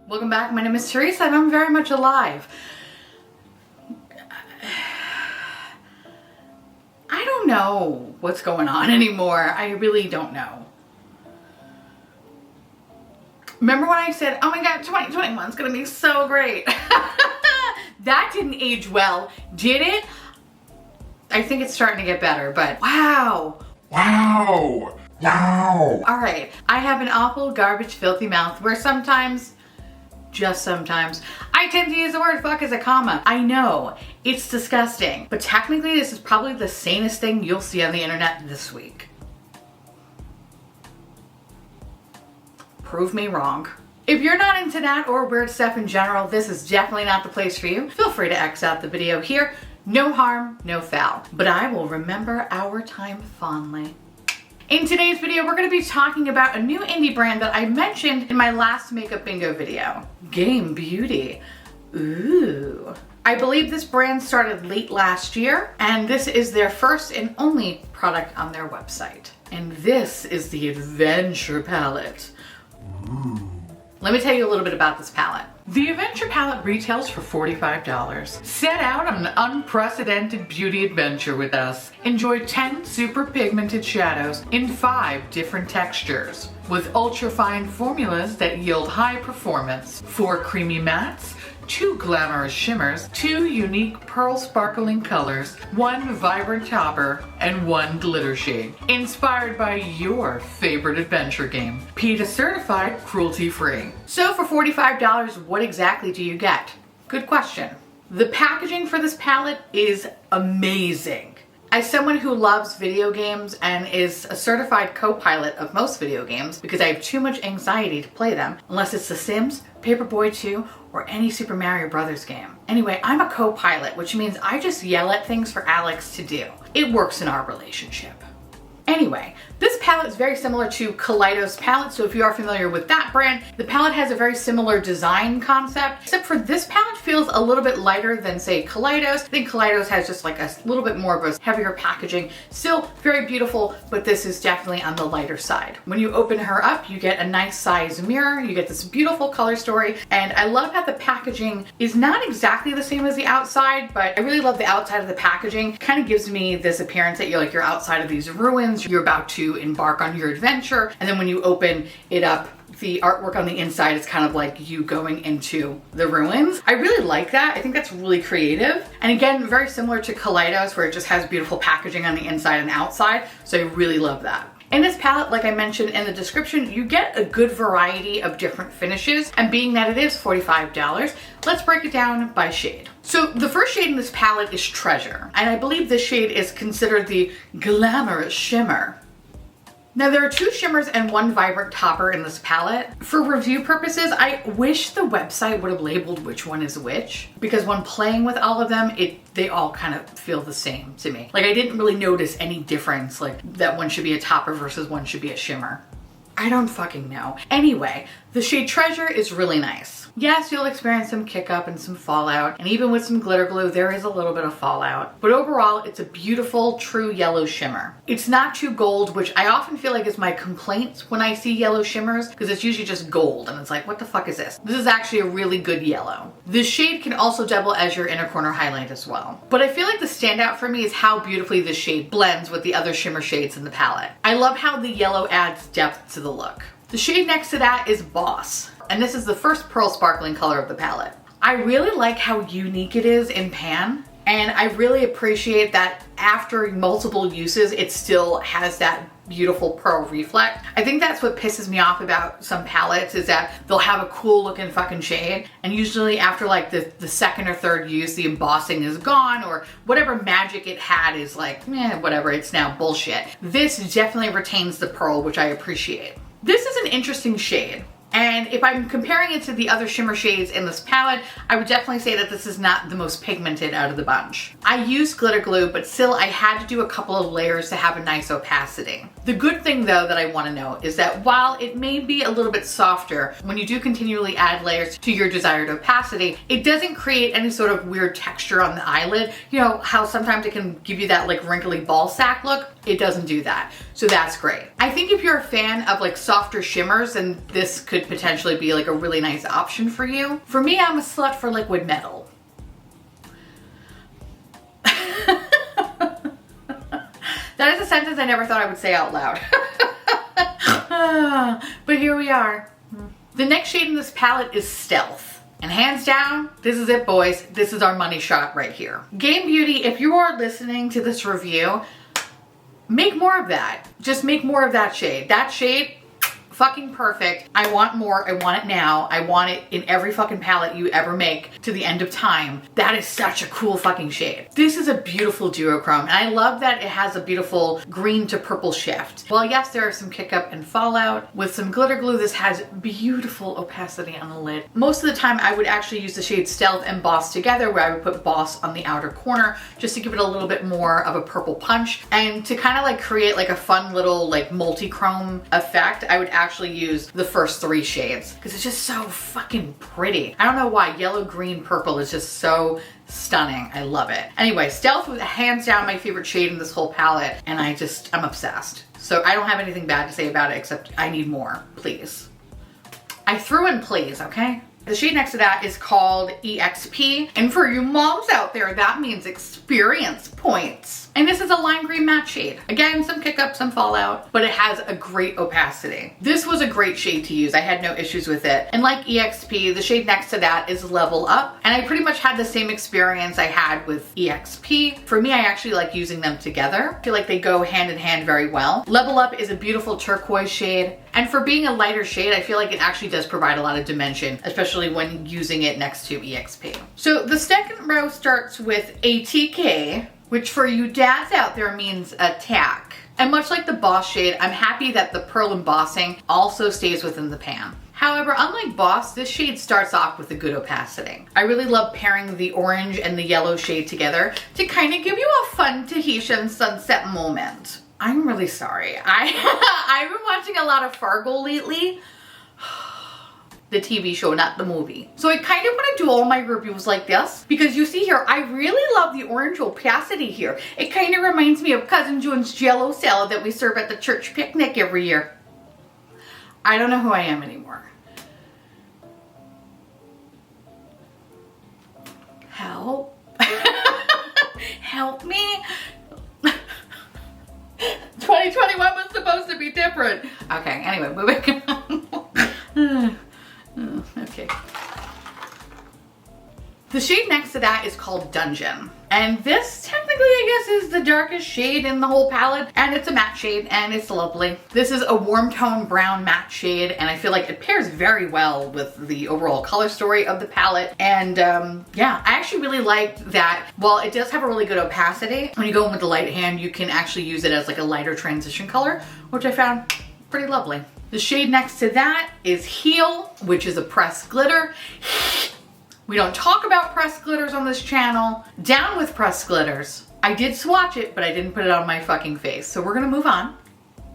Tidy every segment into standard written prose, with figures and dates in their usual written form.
Welcome back. My name is Teresa and I'm very much alive. I don't know what's going on anymore. I really don't know. Remember when I said, oh my God, 2021 is gonna be so great. That didn't age well, did it? I think it's starting to get better, but wow. Wow. Wow. All right, I have an awful, garbage, filthy mouth where sometimes, just sometimes, I tend to use the word fuck as a comma. I know, it's disgusting, but technically this is probably the sanest thing you'll see on the internet this week. Prove me wrong. If you're not into that or weird stuff in general, this is definitely not the place for you. Feel free to X out the video here. No harm, no foul. But I will remember our time fondly. In today's video, we're gonna be talking about a new indie brand that I mentioned in my last makeup bingo video. Game Beauty. Ooh. I believe this brand started late last year, and this is their first and only product on their website. And this is the Adventure Palette. Ooh. Let me tell you a little bit about this palette. The Adventure Palette retails for $45. Set out on an unprecedented beauty adventure with us. Enjoy 10 super pigmented shadows in 5 different textures, with ultra fine formulas that yield high performance. 4 creamy mattes, 2 glamorous shimmers, 2 unique pearl sparkling colors, 1 vibrant topper, and 1 glitter shade. Inspired by your favorite adventure game. PETA certified, cruelty free. So for $45, what exactly do you get? Good question. The packaging for this palette is amazing. As someone who loves video games and is a certified co-pilot of most video games because I have too much anxiety to play them, unless it's The Sims, Paperboy 2, or any Super Mario Brothers game. Anyway, I'm a co-pilot, which means I just yell at things for Alex to do. It works in our relationship. Anyway, this palette is very similar to Kaleidos palette, so if you are familiar with that brand, the palette has a very similar design concept, except for this palette feels a little bit lighter than, say, Kaleidos. I think Kaleidos has just like a little bit more of a heavier packaging. Still very beautiful, but this is definitely on the lighter side. When you open her up, you get a nice size mirror, you get this beautiful color story, and I love how the packaging is not exactly the same as the outside, but I really love the outside of the packaging. It kind of gives me this appearance that you're outside of these ruins, you're about to embark on your adventure, and then when you open it up, the artwork on the inside is kind of like you going into the ruins. I really like that. I think that's really creative. And again, very similar to Kaleidos, where it just has beautiful packaging on the inside and outside. So I really love that. In this palette, like I mentioned in the description, you get a good variety of different finishes. And being that it is $45, let's break it down by shade. So the first shade in this palette is Treasure. And I believe this shade is considered the glamorous shimmer. Now there are 2 shimmers and 1 vibrant topper in this palette. For review purposes, I wish the website would have labeled which one is which, because when playing with all of them, they all kind of feel the same to me. Like I didn't really notice any difference, like that one should be a topper versus one should be a shimmer. I don't fucking know. Anyway, the shade Treasure is really nice. Yes, you'll experience some kick up and some fallout, and even with some glitter glue, there is a little bit of fallout. But overall, it's a beautiful, true yellow shimmer. It's not too gold, which I often feel like is my complaint when I see yellow shimmers, because it's usually just gold, and it's like, what the fuck is this? This is actually a really good yellow. This shade can also double as your inner corner highlight as well. But I feel like the standout for me is how beautifully this shade blends with the other shimmer shades in the palette. I love how the yellow adds depth to the look. The shade next to that is Boss, and this is the first pearl sparkling color of the palette. I really like how unique it is in pan, and I really appreciate that after multiple uses, it still has that beautiful pearl reflect. I think that's what pisses me off about some palettes, is that they'll have a cool looking fucking shade, and usually after like the second or third use, the embossing is gone, or whatever magic it had is like, whatever, it's now bullshit. This definitely retains the pearl, which I appreciate. This is an interesting shade. And if I'm comparing it to the other shimmer shades in this palette, I would definitely say that this is not the most pigmented out of the bunch. I used glitter glue, but still I had to do a couple of layers to have a nice opacity. The good thing though that I want to note is that while it may be a little bit softer, when you do continually add layers to your desired opacity, it doesn't create any sort of weird texture on the eyelid. You know how sometimes it can give you that like wrinkly ball sack look? It doesn't do that. So that's great. I think if you're a fan of like softer shimmers, then this could potentially be like a really nice option for you. For me, I'm a slut for liquid metal. That is a sentence I never thought I would say out loud. But here we are. The next shade in this palette is Stealth. And hands down, this is it, boys. This is our money shot right here. Game Beauty, if you are listening to this review, make more of that. Just make more of that shade. That shade, fucking perfect. I want more. I want it now. I want it in every fucking palette you ever make to the end of time. That is such a cool fucking shade. This is a beautiful duochrome, and I love that it has a beautiful green to purple shift. Well, yes, there are some kick up and fallout. With some glitter glue, this has beautiful opacity on the lid. Most of the time, I would actually use the shade Stealth and Boss together, where I would put Boss on the outer corner just to give it a little bit more of a purple punch. And to kind of like create like a fun little like multi-chrome effect, I would actually use the first 3 shades because it's just so fucking pretty. I don't know why. Yellow, green, purple is just so stunning. I love it. Anyway, Stealth was hands down my favorite shade in this whole palette, and I'm obsessed. So I don't have anything bad to say about it except I need more, please. I threw in please, okay? The shade next to that is called EXP, and for you moms out there, that means experience points. And this is a lime green matte shade. Again, some kick up, some fallout, but it has a great opacity. This was a great shade to use. I had no issues with it. And like EXP, the shade next to that is Level Up. And I pretty much had the same experience I had with EXP. For me, I actually like using them together. I feel like they go hand in hand very well. Level Up is a beautiful turquoise shade. And for being a lighter shade, I feel like it actually does provide a lot of dimension, especially when using it next to EXP. So the second row starts with ATK, which for you dads out there means attack. And much like the Boss shade, I'm happy that the pearl embossing also stays within the pan. However, unlike Boss, this shade starts off with a good opacity. I really love pairing the orange and the yellow shade together to kind of give you a fun Tahitian sunset moment. I'm really sorry. I've been watching a lot of Fargo lately. The TV show, not the movie. So I kind of want to do all my reviews like this because you see here, I really love the orange opacity here. It kind of reminds me of Cousin June's Jell-O salad that we serve at the church picnic every year. I don't know who I am anymore. Help. Help me. 2021 was supposed to be different. Okay, anyway, moving on. Okay. The shade next to that is called Dungeon. And this technically, I guess, is the darkest shade in the whole palette. And it's a matte shade and it's lovely. This is a warm tone brown matte shade. And I feel like it pairs very well with the overall color story of the palette. And yeah, I actually really liked that while it does have a really good opacity, when you go in with the light hand, you can actually use it as like a lighter transition color, which I found pretty lovely. The shade next to that is Heal, which is a pressed glitter. We don't talk about pressed glitters on this channel. Down with pressed glitters. I did swatch it, but I didn't put it on my fucking face. So we're gonna move on.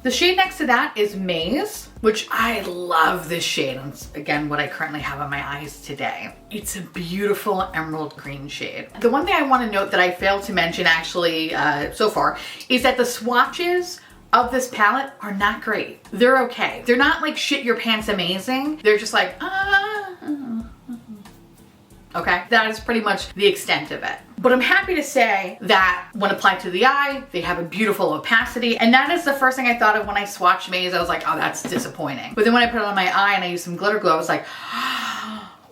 The shade next to that is Maze, which I love this shade. And it's, again, what I currently have on my eyes today. It's a beautiful emerald green shade. The one thing I wanna note that I failed to mention actually so far is that the swatches of this palette are not great. They're okay. They're not like shit your pants amazing. They're just like, okay? That is pretty much the extent of it. But I'm happy to say that when applied to the eye, they have a beautiful opacity. And that is the first thing I thought of when I swatched Maze. I was like, oh, that's disappointing. But then when I put it on my eye and I used some glitter glue, I was like,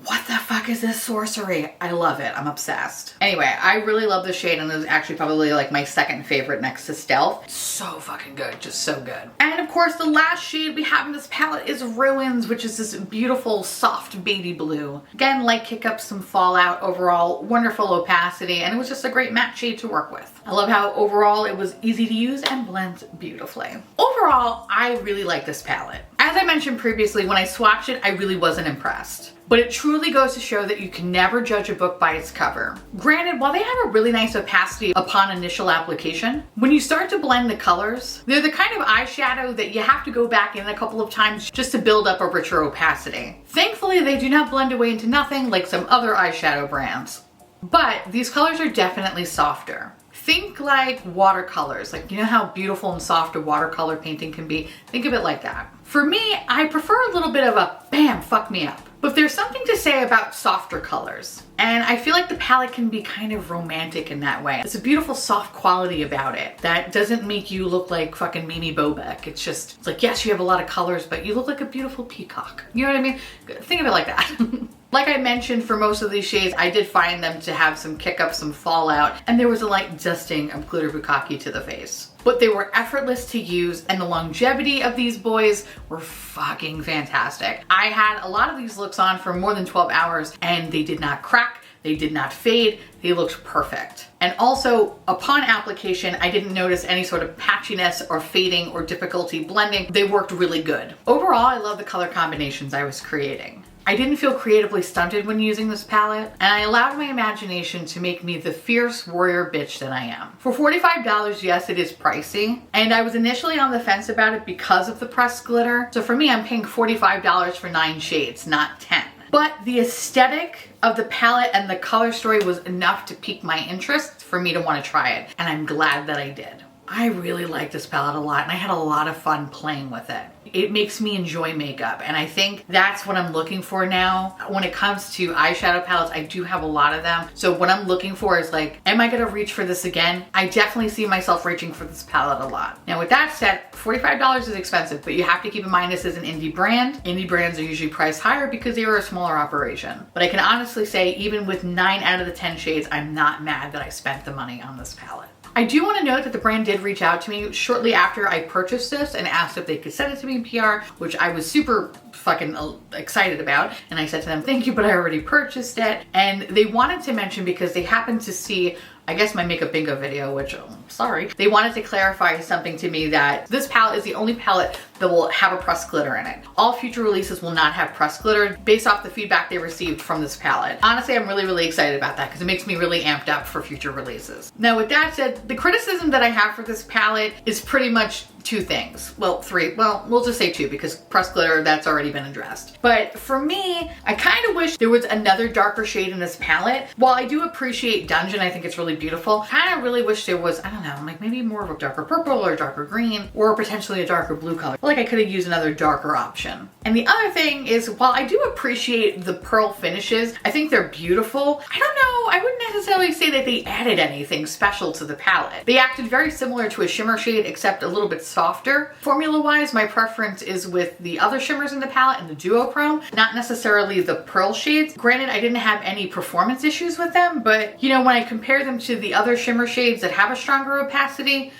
what the fuck is this sorcery? I love it. I'm obsessed. Anyway, I really love this shade, and it was actually probably like my second favorite next to Stealth. So fucking good. Just so good. And of course, the last shade we have in this palette is Ruins, which is this beautiful soft baby blue. Again, light kick up, some fallout, overall wonderful opacity, and it was just a great matte shade to work with. I love how overall it was easy to use and blends beautifully. Overall, I really like this palette. As I mentioned previously, when I swatched it, I really wasn't impressed. But it truly goes to show that you can never judge a book by its cover. Granted, while they have a really nice opacity upon initial application, when you start to blend the colors, they're the kind of eyeshadow that you have to go back in a couple of times just to build up a richer opacity. Thankfully, they do not blend away into nothing like some other eyeshadow brands. But these colors are definitely softer. Think like watercolors. Like, you know how beautiful and soft a watercolor painting can be? Think of it like that. For me, I prefer a little bit of a bam, fuck me up. But there's something to say about softer colors. And I feel like the palette can be kind of romantic in that way. It's a beautiful soft quality about it that doesn't make you look like fucking Mimi Bobek. It's like, yes, you have a lot of colors, but you look like a beautiful peacock. You know what I mean? Think of it like that. Like I mentioned, for most of these shades, I did find them to have some kick up, some fallout, and there was a light dusting of glitter bukkake to the face. But they were effortless to use, and the longevity of these boys were fucking fantastic. I had a lot of these looks on for more than 12 hours, and they did not crack, they did not fade, they looked perfect. And also, upon application, I didn't notice any sort of patchiness or fading or difficulty blending. They worked really good. Overall, I love the color combinations I was creating. I didn't feel creatively stunted when using this palette, and I allowed my imagination to make me the fierce warrior bitch that I am. For $45, yes, it is pricey, and I was initially on the fence about it because of the pressed glitter. So for me, I'm paying $45 for 9 shades, not 10. But the aesthetic of the palette and the color story was enough to pique my interest for me to want to try it, and I'm glad that I did. I really like this palette a lot, and I had a lot of fun playing with it. It makes me enjoy makeup, and I think that's what I'm looking for now. When it comes to eyeshadow palettes, I do have a lot of them. So what I'm looking for is like, am I gonna reach for this again? I definitely see myself reaching for this palette a lot. Now with that said, $45 is expensive, but you have to keep in mind this is an indie brand. Indie brands are usually priced higher because they are a smaller operation. But I can honestly say, even with 9 out of the 10 shades, I'm not mad that I spent the money on this palette. I do want to note that the brand did reach out to me shortly after I purchased this and asked if they could send it to me in PR, which I was super fucking excited about. And I said to them, thank you, but I already purchased it. And they wanted to mention, because they happened to see, I guess, my makeup bingo video, which, sorry. They wanted to clarify something to me, that this palette is the only palette that will have a pressed glitter in it. All future releases will not have pressed glitter based off the feedback they received from this palette. Honestly, I'm really, really excited about that because it makes me really amped up for future releases. Now with that said, the criticism that I have for this palette is pretty much 2 things. Well, 3. Well, we'll just say 2 because pressed glitter, that's already been addressed. But for me, I kind of wish there was another darker shade in this palette. While I do appreciate Dungeon, I think it's really beautiful, I kind of really wish there was, I don't know, like maybe more of a darker purple or darker green, or potentially a darker blue color. Like I could have used another darker option. And the other thing is, while I do appreciate the pearl finishes, I think they're beautiful. I don't know, I wouldn't necessarily say that they added anything special to the palette. They acted very similar to a shimmer shade, except a little bit softer. Formula-wise, my preference is with the other shimmers in the palette and the duochrome, not necessarily the pearl shades. Granted, I didn't have any performance issues with them, but you know, when I compare them to the other shimmer shades that have a stronger opacity,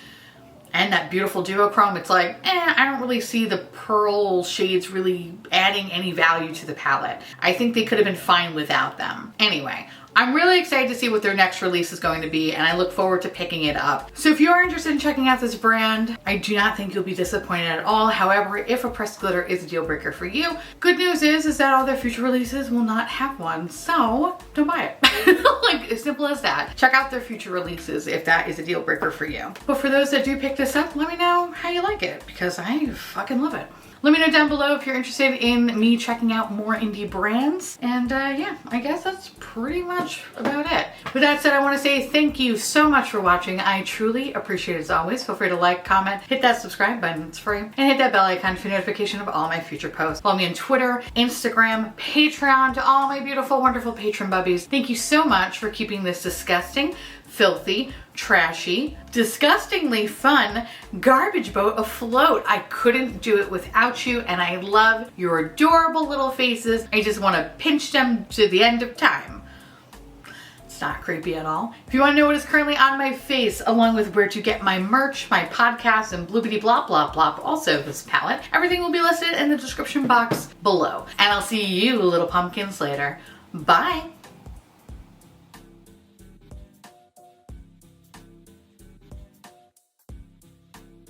and that beautiful duochrome, it's like, I don't really see the pearl shades really adding any value to the palette. I think they could have been fine without them. Anyway, I'm really excited to see what their next release is going to be, and I look forward to picking it up. So if you are interested in checking out this brand, I do not think you'll be disappointed at all. However, if a pressed glitter is a deal breaker for you, good news is that all their future releases will not have one, so don't buy it. Like, as simple as that. Check out their future releases if that is a deal breaker for you. But for those that do pick this up, let me know how you like it, because I fucking love it. Let me know down below if you're interested in me checking out more indie brands. And yeah, I guess that's pretty much about it. With that said, I want to say thank you so much for watching. I truly appreciate it as always. Feel free to like, comment, hit that subscribe button, it's free, and hit that bell icon for notification of all my future posts. Follow me on Twitter, Instagram, Patreon, to all my beautiful, wonderful patron bubbies. Thank you so much for keeping this disgusting, filthy, trashy, disgustingly fun garbage boat afloat. I couldn't do it without you, and I love your adorable little faces. I just want to pinch them to the end of time. It's not creepy at all. If you want to know what is currently on my face, along with where to get my merch, my podcast, and bloopity blop blop blop, also this palette, everything will be listed in the description box below. And I'll see you little pumpkins later. Bye.